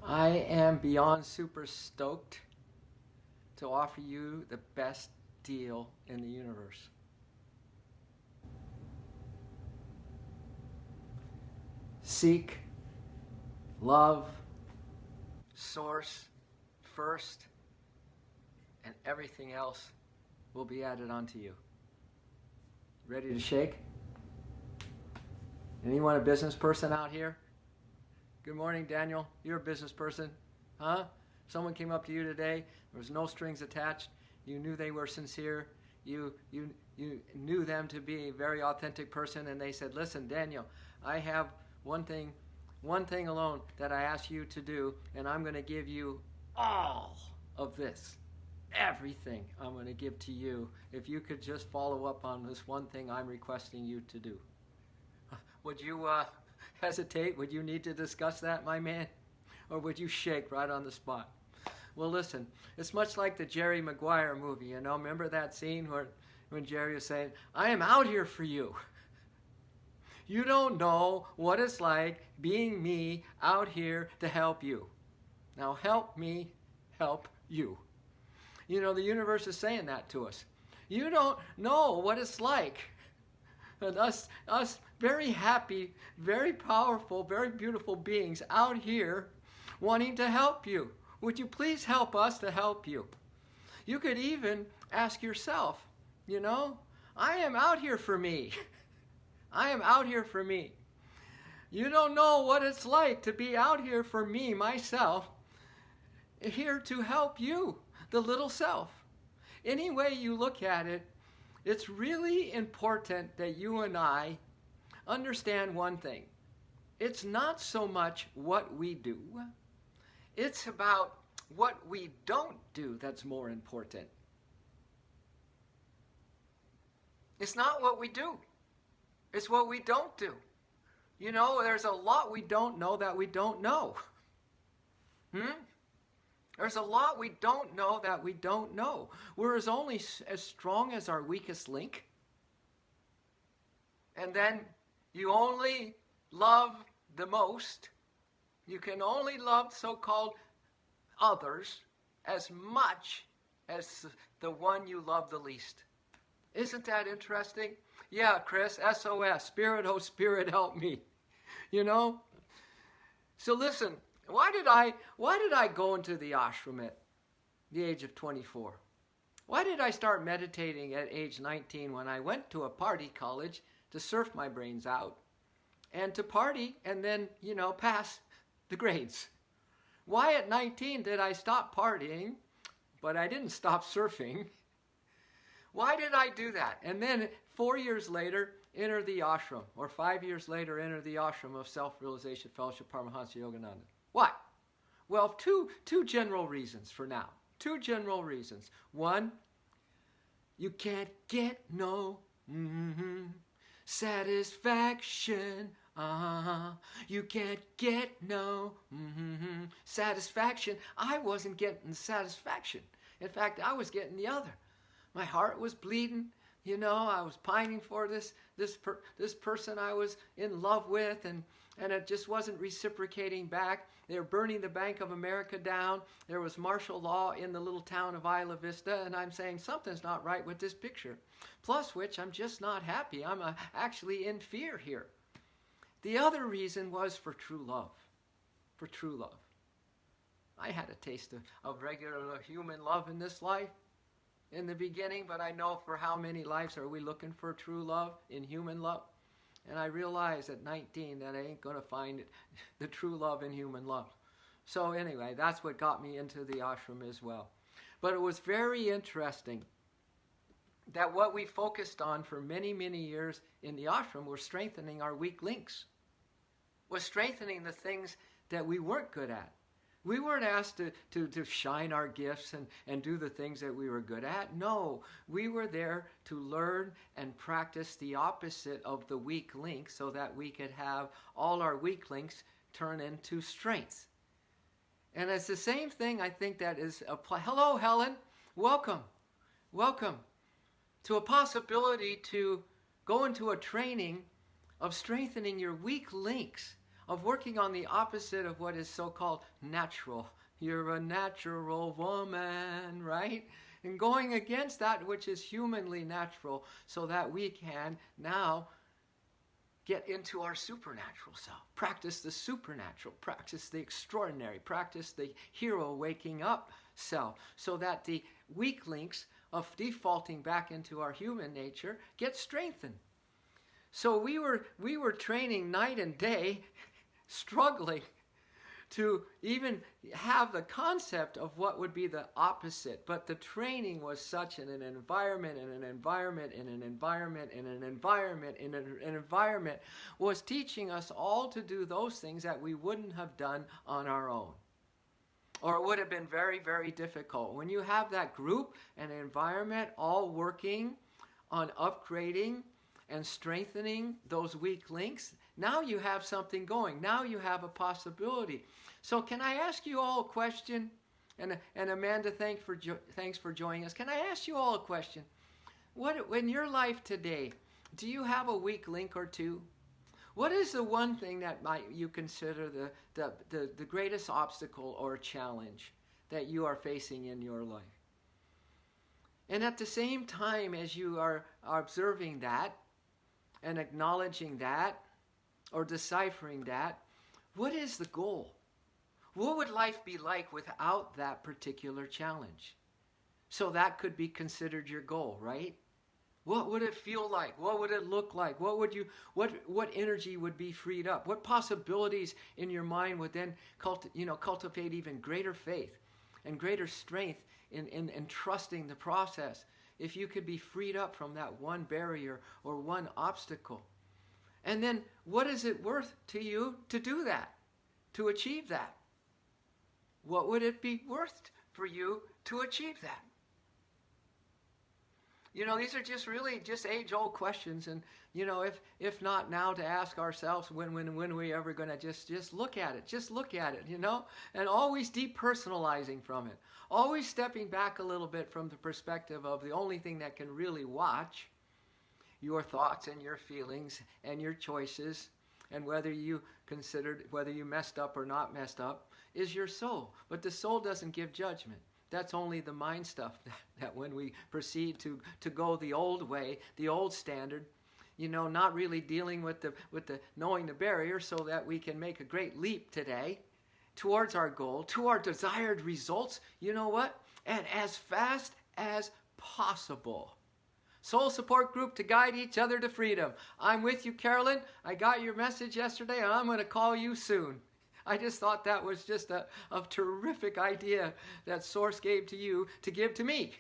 I am beyond super stoked to offer you the best deal in the universe. Seek, love, source first, and everything else will be added onto you. Ready to shake? Anyone a business person out here? Good morning, Daniel. You're a business person, huh? Someone came up to you today. There was no strings attached. You knew they were sincere. You knew them to be a very authentic person, and they said, "Listen, Daniel, I have one thing alone that I ask you to do, and I'm going to give you all of this. Everything I'm going to give to you if you could just follow up on this one thing I'm requesting you to do." Would you hesitate? Would you need to discuss that, my man? Or would you shake right on the spot? Well, listen, it's much like the Jerry Maguire movie, you know? Remember that scene when Jerry was saying, "I am out here for you." You don't know what it's like being me out here to help you. Now help me help you. You know, the universe is saying that to us. You don't know what it's like. And us very happy, very powerful, very beautiful beings out here wanting to help you. Would you please help us to help you? You could even ask yourself, you know, I am out here for me. I am out here for me. You don't know what it's like to be out here for me, myself, here to help you, the little self. Any way you look at it, it's really important that you and I understand one thing. It's not so much what we do. It's about what we don't do that's more important. It's not what we do. It's what we don't do. You know, there's a lot we don't know that we don't know. There's a lot we don't know that we don't know. We're only as strong as our weakest link. And then you only love the most. You can only love so-called others as much as the one you love the least. Isn't that interesting? Yeah, Chris, SOS, Spirit, oh Spirit, help me. You know? So listen, why did I go into the ashram at the age of 24? Why did I start meditating at age 19 when I went to a party college to surf my brains out and to party and then, you know, pass the grades? Why at 19 did I stop partying, but I didn't stop surfing? Why did I do that? And then 4 years later, enter the ashram, or 5 years later, enter the ashram of Self-Realization Fellowship Paramahansa Yogananda. Why? Well, two general reasons for now. Two general reasons. One, you can't get no satisfaction. You can't get no satisfaction. I wasn't getting the satisfaction. In fact, I was getting the other. My heart was bleeding. You know, I was pining for this person I was in love with, and it just wasn't reciprocating back. They were burning the Bank of America down. There was martial law in the little town of Isla Vista, and I'm saying something's not right with this picture. Plus which, I'm just not happy. I'm actually in fear here. The other reason was for true love. For true love. I had a taste of regular human love in this life in the beginning, but I know for how many lives are we looking for true love in human love? And I realized at 19 that I ain't going to find the true love in human love. So anyway, that's what got me into the ashram as well. But it was very interesting that what we focused on for many, many years in the ashram was strengthening our weak links, was strengthening the things that we weren't good at. We weren't asked to shine our gifts and do the things that we were good at. No, we were there to learn and practice the opposite of the weak link so that we could have all our weak links turn into strengths. And it's the same thing I think that is applied. Hello, Helen. Welcome. Welcome to a possibility to go into a training of strengthening your weak links of working on the opposite of what is so-called natural. You're a natural woman, right? And going against that which is humanly natural so that we can now get into our supernatural self. Practice the supernatural, practice the extraordinary, practice the hero waking up self so that the weak links of defaulting back into our human nature get strengthened. So we were training night and day, struggling to even have the concept of what would be the opposite. But the training was such in an environment, was teaching us all to do those things that we wouldn't have done on our own. Or it would have been very, very difficult. When you have that group and environment all working on upgrading and strengthening those weak links, now you have something going. Now you have a possibility. So can I ask you all a question? And Amanda, thanks for joining us. Can I ask you all a question? In your life today, do you have a weak link or two? What is the one thing that you consider the greatest obstacle or challenge that you are facing in your life? And at the same time as you are observing that and acknowledging that or deciphering that, what is the goal? What would life be like without that particular challenge? So that could be considered your goal, right? What would it feel like? What would it look like? What energy would be freed up? What possibilities in your mind would then cultivate even greater faith and greater strength in trusting the process if you could be freed up from that one barrier or one obstacle? And then what is it worth to you to do that, to achieve that? What would it be worth for you to achieve that? These are just really just age-old questions, and if not now, to ask ourselves when we ever going to just look at it, and always depersonalizing from it, always stepping back a little bit from the perspective of the only thing that can really watch your thoughts and your feelings and your choices, and whether you messed up or not messed up is your soul. But the soul doesn't give judgment. That's only the mind stuff that when we proceed to go the old way, the old standard, not really dealing with the knowing the barrier so that we can make a great leap today towards our goal, to our desired results, and as fast as possible. Soul support group to guide each other to freedom. I'm with you, Carolyn. I got your message yesterday, and I'm going to call you soon. I just thought that was just a terrific idea that Source gave to you to give to me.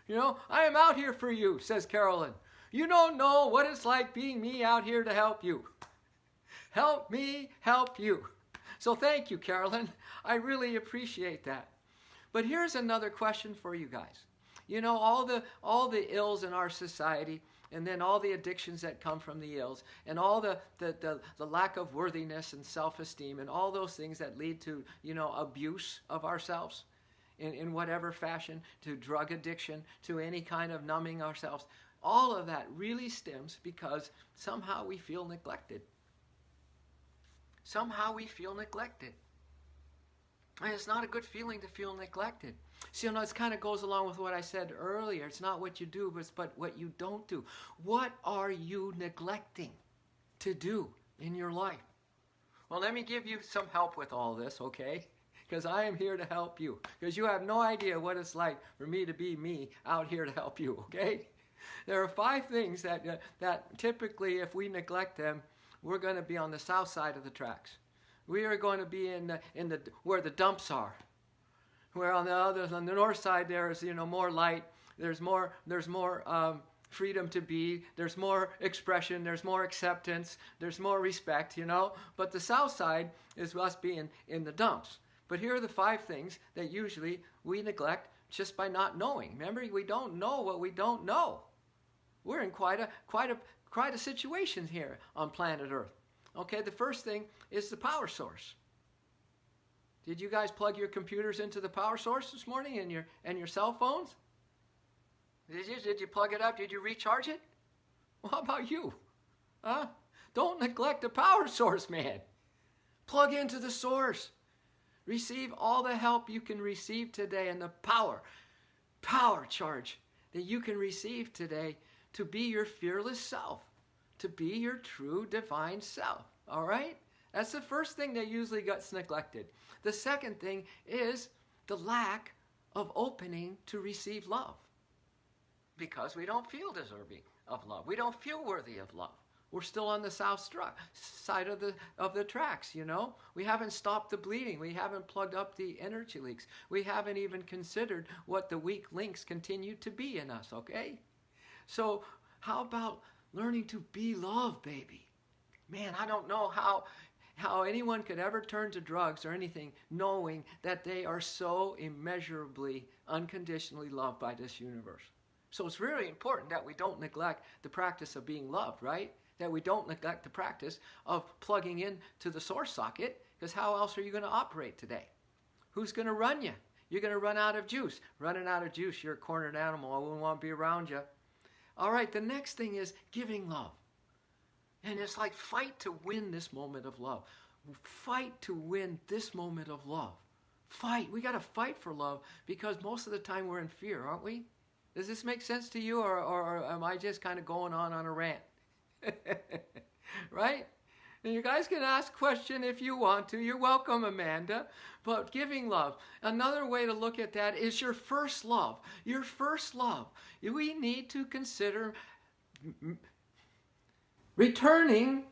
I am out here for you, says Carolyn. You don't know what it's like being me out here to help you. Help me help you. So thank you, Carolyn. I really appreciate that. But here's another question for you guys. All the ills in our society, and then all the addictions that come from the ills, and all the lack of worthiness and self-esteem, and all those things that lead to, abuse of ourselves in whatever fashion, to drug addiction, to any kind of numbing ourselves. All of that really stems because somehow we feel neglected. Somehow we feel neglected. And it's not a good feeling to feel neglected. So, it kind of goes along with what I said earlier. It's not what you do, but what you don't do. What are you neglecting to do in your life? Well, let me give you some help with all this, okay? Because I am here to help you. Because you have no idea what it's like for me to be me out here to help you, okay? There are 5 things that typically, if we neglect them, we're going to be on the south side of the tracks. We are going to be in the where the dumps are. Where on the north side there is more light. There's more freedom to be. There's more expression. There's more acceptance. There's more respect. But the south side is us being in the dumps. But here are the 5 things that usually we neglect just by not knowing. Remember, we don't know what we don't know. We're in quite a situation here on planet Earth. Okay, the first thing is the power source. Did you guys plug your computers into the power source this morning and your cell phones? Did you plug it up? Did you recharge it? Well, how about you? Don't neglect the power source, man. Plug into the source. Receive all the help you can receive today and the power charge that you can receive today to be your fearless self, to be your true divine self. All right? That's the first thing that usually gets neglected. The second thing is the lack of opening to receive love. Because we don't feel deserving of love. We don't feel worthy of love. We're still on the south side of the tracks, you know. We haven't stopped the bleeding. We haven't plugged up the energy leaks. We haven't even considered what the weak links continue to be in us, okay? So how about learning to be love, baby? Man, I don't know how anyone could ever turn to drugs or anything knowing that they are so immeasurably, unconditionally loved by this universe. So it's really important that we don't neglect the practice of being loved, right? That we don't neglect the practice of plugging in to the source socket, because how else are you going to operate today? Who's going to run you? You're going to run out of juice. Running out of juice, you're a cornered animal. I wouldn't want to be around you. All right, the next thing is giving love. And it's like fight to win this moment of love. Fight to win this moment of love. Fight. We got to fight for love because most of the time we're in fear, aren't we? Does this make sense to you, or am I just kind of going on a rant? Right? And you guys can ask question if you want to. You're welcome, Amanda. But giving love. Another way to look at that is your first love. Your first love. We need to consider returning,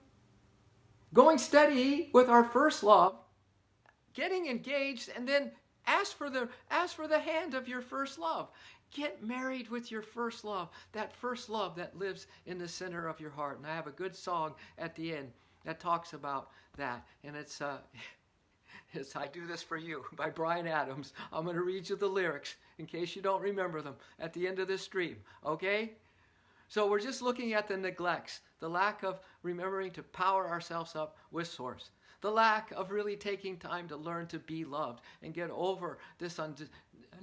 going steady with our first love, getting engaged, and then ask for the hand of your first love. Get married with your first love, that first love that lives in the center of your heart. And I have a good song at the end that talks about that. And it's I Do This For You by Bryan Adams. I'm going to read you the lyrics in case you don't remember them at the end of this stream, okay? So we're just looking at the neglects, the lack of remembering to power ourselves up with Source, the lack of really taking time to learn to be loved and get over this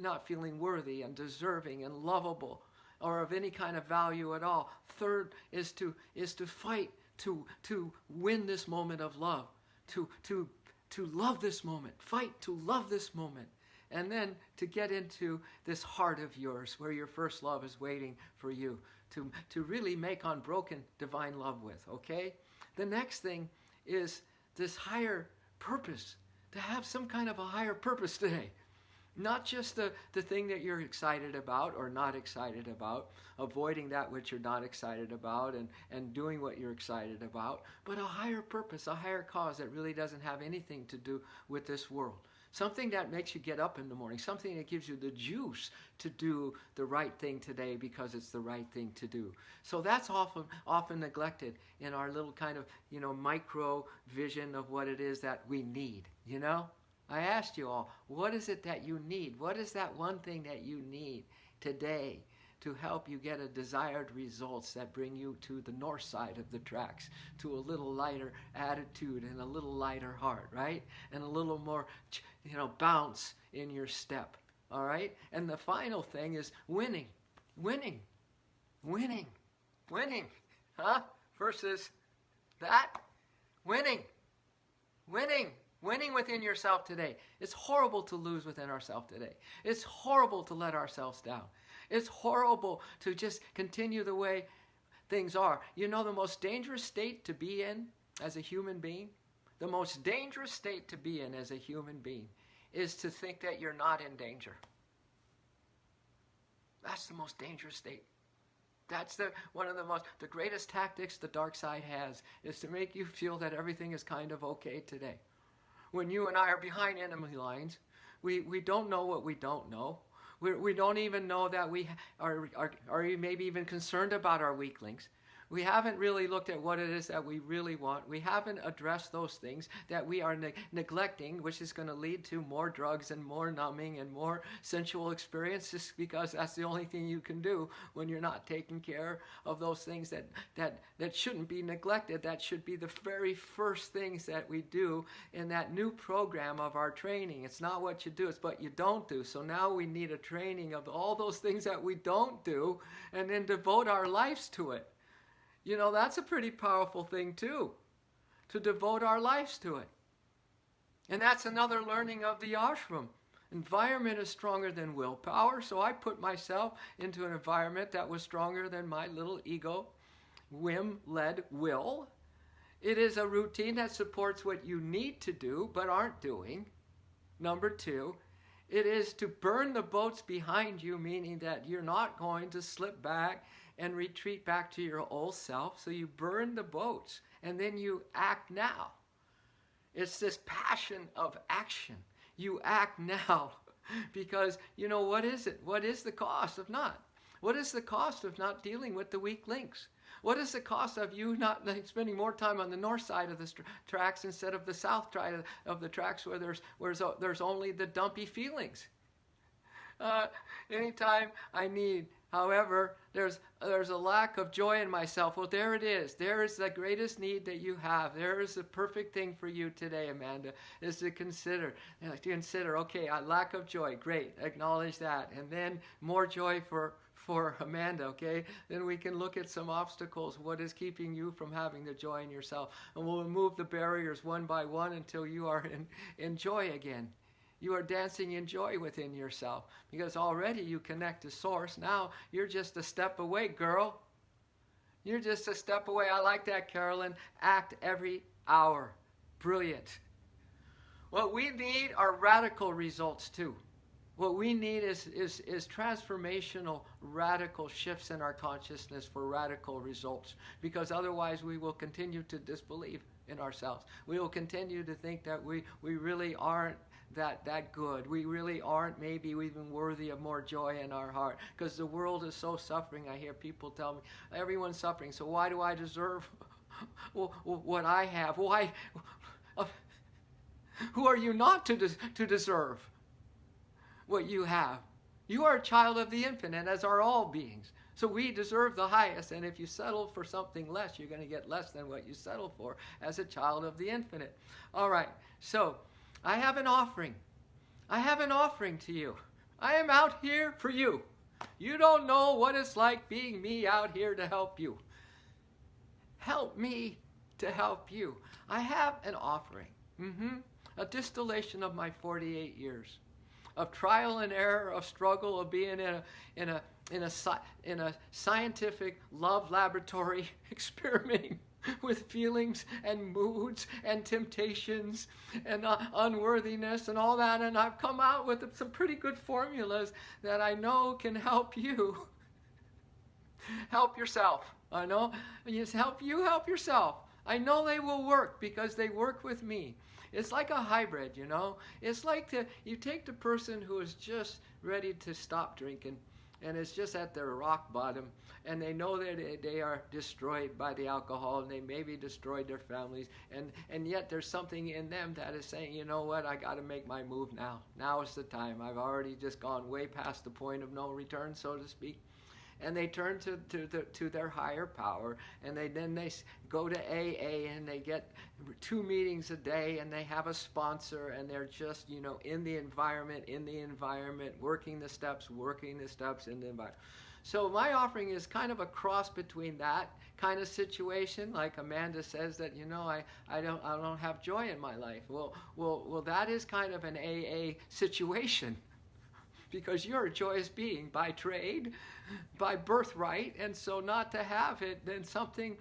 not feeling worthy and deserving and lovable or of any kind of value at all. Third is to fight to win this moment of love, to love this moment, fight to love this moment, and then to get into this heart of yours where your first love is waiting for you to really make unbroken divine love with, okay? The next thing is this higher purpose, to have some kind of a higher purpose today. Not just the thing that you're excited about or not excited about, avoiding that which you're not excited about and doing what you're excited about, but a higher purpose, a higher cause that really doesn't have anything to do with this world. Something that makes you get up in the morning, something that gives you the juice to do the right thing today because it's the right thing to do. So that's often neglected in our little kind of, micro vision of what it is that we need, I asked you all, what is it that you need? What is that one thing that you need today to help you get a desired results that bring you to the north side of the tracks, to a little lighter attitude and a little lighter heart, right? And a little more, bounce in your step, all right? And the final thing is winning, huh? Versus that, winning. Winning within yourself today. It's horrible to lose within ourselves today. It's horrible to let ourselves down. It's horrible to just continue the way things are. The most dangerous state to be in as a human being? The most dangerous state to be in as a human being is to think that you're not in danger. That's the most dangerous state. That's the greatest tactics the dark side has, is to make you feel that everything is kind of okay today. When you and I are behind enemy lines, we don't know what we don't know. We don't even know that we are maybe even concerned about our weak links. We haven't really looked at what it is that we really want. We haven't addressed those things that we are neglecting, which is going to lead to more drugs and more numbing and more sensual experience, just because that's the only thing you can do when you're not taking care of those things that shouldn't be neglected. That should be the very first things that we do in that new program of our training. It's not what you do, it's what you don't do. So now we need a training of all those things that we don't do and then devote our lives to it. That's a pretty powerful thing too, to devote our lives to it. And that's another learning of the ashram. Environment is stronger than willpower, so I put myself into an environment that was stronger than my little ego, whim-led will. It is a routine that supports what you need to do but aren't doing. Number 2, it is to burn the boats behind you, meaning that you're not going to slip back and retreat back to your old self. So you burn the boats and then you act now. It's this passion of action. You act now because, what is it? What is the cost of not? What is the cost of not dealing with the weak links? What is the cost of you not spending more time on the north side of the tracks instead of the south side of the tracks where there's only the dumpy feelings? Anytime I need, however, there's a lack of joy in myself. Well, there it is. There is the greatest need that you have. There is the perfect thing for you today, Amanda, is to consider, okay, a lack of joy. Great, acknowledge that. And then more joy for Amanda, okay? Then we can look at some obstacles. What is keeping you from having the joy in yourself? And we'll remove the barriers one by one until you are in joy again. You are dancing in joy within yourself because already you connect to Source. Now you're just a step away, girl. You're just a step away. I like that, Carolyn. Act every hour. Brilliant. What we need are radical results too. What we need is transformational, radical shifts in our consciousness for radical results, because otherwise we will continue to disbelieve in ourselves. We will continue to think that we really aren't that good. We really aren't maybe even worthy of more joy in our heart, because the world is so suffering. I hear people tell me, everyone's suffering, so why do I deserve what I have? Why? Who are you not to deserve what you have? You are a child of the infinite, as are all beings. So we deserve the highest, and if you settle for something less, you're going to get less than what you settle for as a child of the infinite. All right, so I have an offering. I have an offering to you. I am out here for you. You don't know what it's like being me out here to help you. Help me to help you. I have an offering. A distillation of my 48 years of trial and error, of struggle, of being in a scientific love laboratory, experimenting with feelings and moods and temptations and unworthiness and all that, and I've come out with some pretty good formulas that I know can help you help yourself. I know, just help yourself. I know they will work because they work with me. It's like a hybrid, It's like you take the person who is just ready to stop drinking and is just at their rock bottom, and they know that they are destroyed by the alcohol, and they maybe destroyed their families, and yet there's something in them that is saying, you know what, I got to make my move now. Now is the time. I've already just gone way past the point of no return, so to speak. And they turn to their higher power, and then they go to AA, and they get 2 meetings a day, and they have a sponsor, and they're just, in the environment, working the steps in the environment. So my offering is kind of a cross between that kind of situation, like Amanda says that, I don't have joy in my life. Well, that is kind of an AA situation. Because you're a joyous being by trade, by birthright, and so not to have it, then something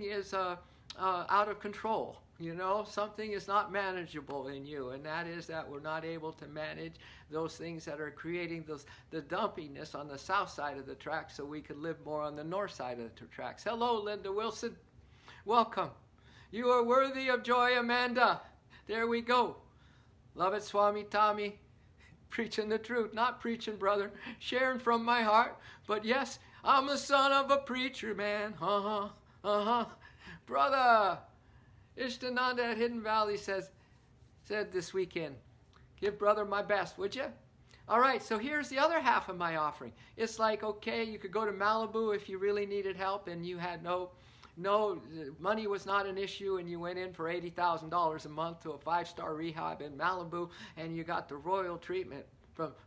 is out of control. Something is not manageable in you, and that is that we're not able to manage those things that are creating the dumpiness on the south side of the tracks, so we could live more on the north side of the tracks. Hello, Linda Wilson. Welcome. You are worthy of joy, Amanda. There we go. Love it, Swami Tommy. Preaching the truth, not preaching, brother. Sharing from my heart. But yes, I'm the son of a preacher, man. Brother, Ishtananda at Hidden Valley said this weekend, give brother my best, would you? All right, so here's the other half of my offering. It's like, okay, you could go to Malibu if you really needed help and you had no, money was not an issue, and you went in for $80,000 a month to a 5-star rehab in Malibu, and you got the royal treatment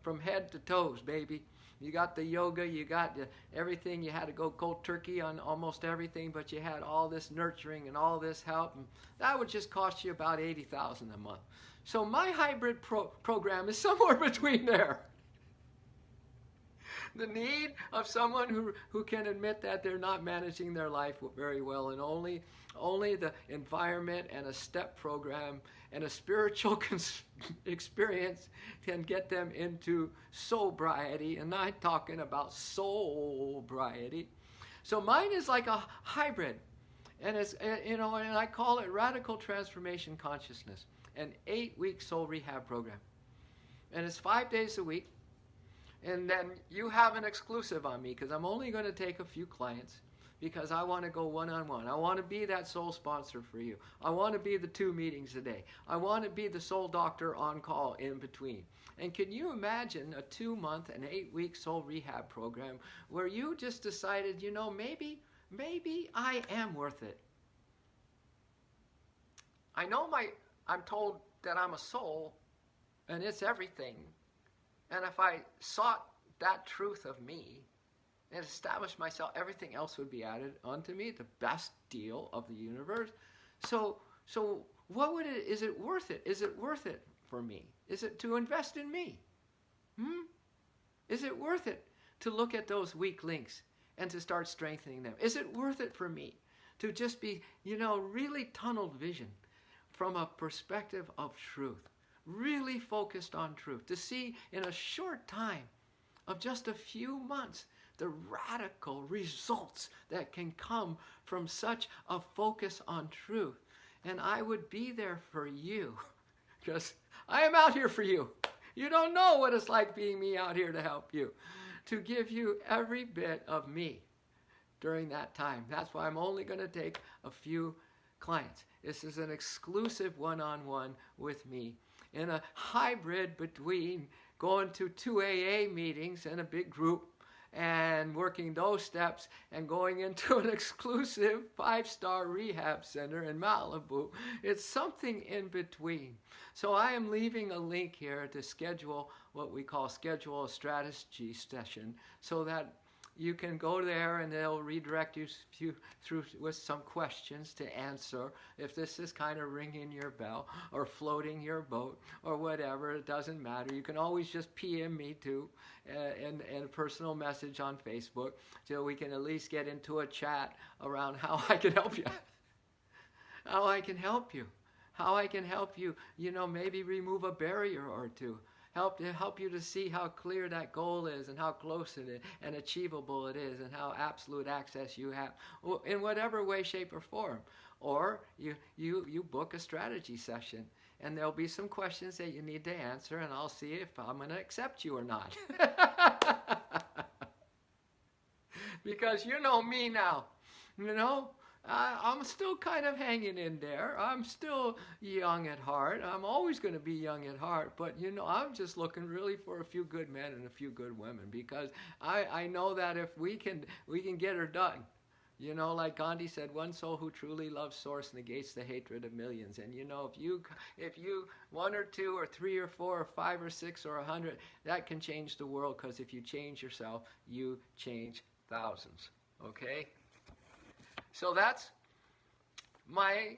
from head to toes, baby. You got the yoga, you got everything. You had to go cold turkey on almost everything, but you had all this nurturing and all this help. And that would just cost you about $80,000 a month. So my hybrid program is somewhere between there. The need of someone who can admit that they're not managing their life very well, and only the environment and a step program and a spiritual experience can get them into sobriety. And I'm talking about sobriety. So mine is like a hybrid, and it's and I call it Radical Transformation Consciousness, an 8-week soul rehab program, and it's 5 days a week. And then you have an exclusive on me, because I'm only going to take a few clients, because I want to go one-on-one. I want to be that soul sponsor for you. I want to be the 2 meetings a day. I want to be the soul doctor on call in between. And can you imagine a 2-month and 8-week soul rehab program where you just decided, maybe I am worth it. I'm told that I'm a soul, and it's everything. And if I sought that truth of me and established myself, everything else would be added onto me, the best deal of the universe. So what would it, is it worth it? Is it worth it for me? Is it to invest in me? Is it worth it to look at those weak links and to start strengthening them? Is it worth it for me to just be, really tunneled vision from a perspective of truth? Really focused on truth, to see in a short time of just a few months the radical results that can come from such a focus on truth. And I would be there for you, because I am out here for you. You don't know what it's like being me out here to help you, to give you every bit of me during that time. That's why I'm only going to take a few clients. This is an exclusive one-on-one with me, in a hybrid between going to 2 AA meetings in a big group and working those steps and going into an exclusive 5-star rehab center in Malibu. It's something in between. So I am leaving a link here to schedule what we call schedule a strategy session, so that you can go there and they'll redirect you through with some questions to answer. If this is kind of ringing your bell or floating your boat or whatever, it doesn't matter. You can always just PM me too, and a personal message on Facebook, so we can at least get into a chat around how I can help you. How I can help you. How I can help you, maybe remove a barrier or two. Help you to see how clear that goal is, and how close it is and achievable it is, and how absolute access you have in whatever way, shape, or form. Or you book a strategy session, and there'll be some questions that you need to answer, and I'll see if I'm going to accept you or not. Because you know me now, I'm still kind of hanging in there. I'm still young at heart. I'm always going to be young at heart. But, I'm just looking really for a few good men and a few good women, because I know that if we can get her done. Like Gandhi said, one soul who truly loves Source negates the hatred of millions. And, if you 1 or 2 or 3 or 4 or 5 or 6 or 100, that can change the world, because if you change yourself, you change thousands. Okay? So that's my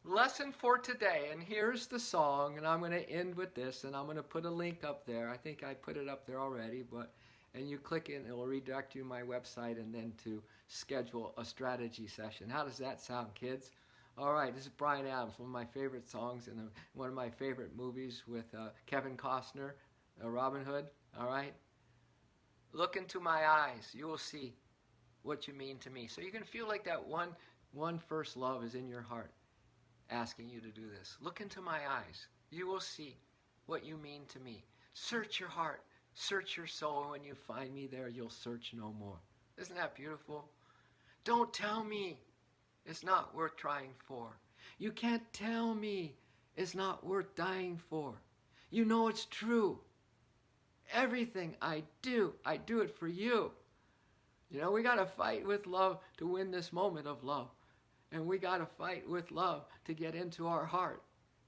lesson for today. And here's the song, and I'm going to end with this, and I'm going to put a link up there. I think I put it up there already, and you click it, and it will redirect you to my website, and then to schedule a strategy session. How does that sound, kids? All right, this is Bryan Adams, one of my favorite songs, and one of my favorite movies with Kevin Costner, Robin Hood. All right? Look into my eyes. You will see what you mean to me. So you can feel like that one first love is in your heart, asking you to do this. Look into my eyes. You will see what you mean to me. Search your heart. Search your soul. And when you find me there, you'll search no more. Isn't that beautiful? Don't tell me it's not worth trying for. You can't tell me it's not worth dying for. You know it's true. Everything I do it for you. We got to fight with love to win this moment of love. And we got to fight with love to get into our heart,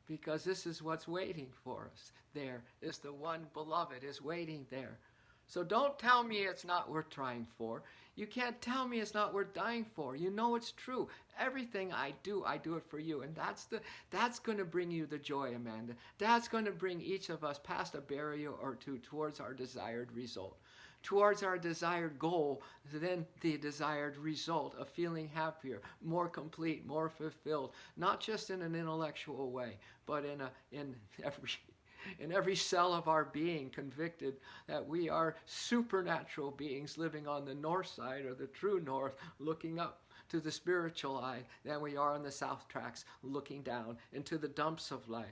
because this is what's waiting for us. There is the one beloved is waiting there So don't tell me it's not worth trying for. You can't tell me it's not worth dying for. You know it's true. Everything I do it for you. And that's going to bring you the joy, Amanda. That's going to bring each of us past a barrier or two towards our desired result. Towards our desired goal, then the desired result of feeling happier, more complete, more fulfilled, not just in an intellectual way, but in every cell of our being, convicted that we are supernatural beings living on the north side, or the true north, looking up to the spiritual eye, than we are on the south tracks, looking down into the dumps of life.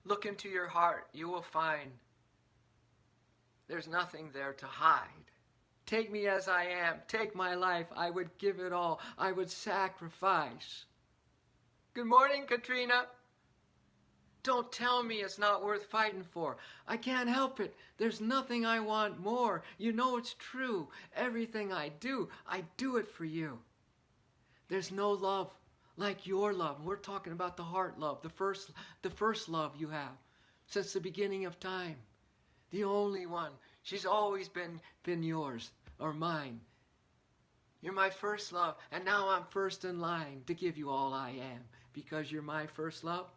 Look into your heart. You will find there's nothing there to hide. Take me as I am. Take my life. I would give it all. I would sacrifice. Good morning, Katrina. Don't tell me it's not worth fighting for. I can't help it. There's nothing I want more. You know it's true. Everything I do it for you. There's no love like your love. We're talking about the heart love, the first love you have since the beginning of time. The only one. She's always been yours or mine. You're my first love, and now I'm first in line to give you all I am because you're my first love.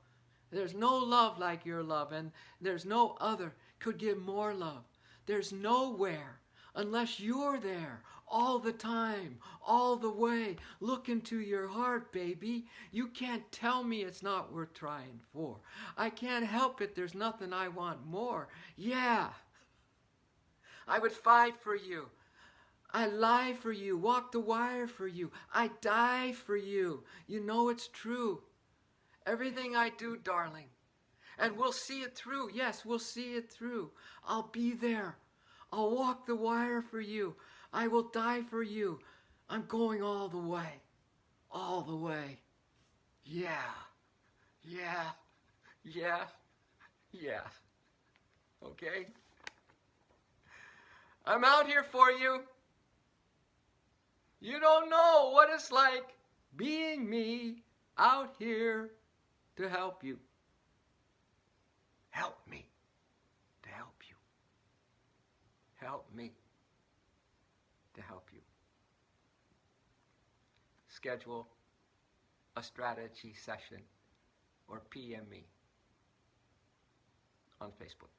There's no love like your love, and there's no other could give more love. There's nowhere unless you're there all the time, all the way. Look into your heart, baby. You can't tell me it's not worth trying for. I can't help it. There's nothing I want more. Yeah. I would fight for you. I lie for you, walk the wire for you. I die for you. You know it's true. Everything I do, darling. And we'll see it through. Yes, we'll see it through. I'll be there. I'll walk the wire for you. I will die for you. I'm going all the way. All the way. Yeah. Yeah. Yeah. Yeah. Okay? I'm out here for you. You don't know what it's like being me out here to help you. Help me to help you. Help me to help you. Schedule a strategy session or PM me on Facebook.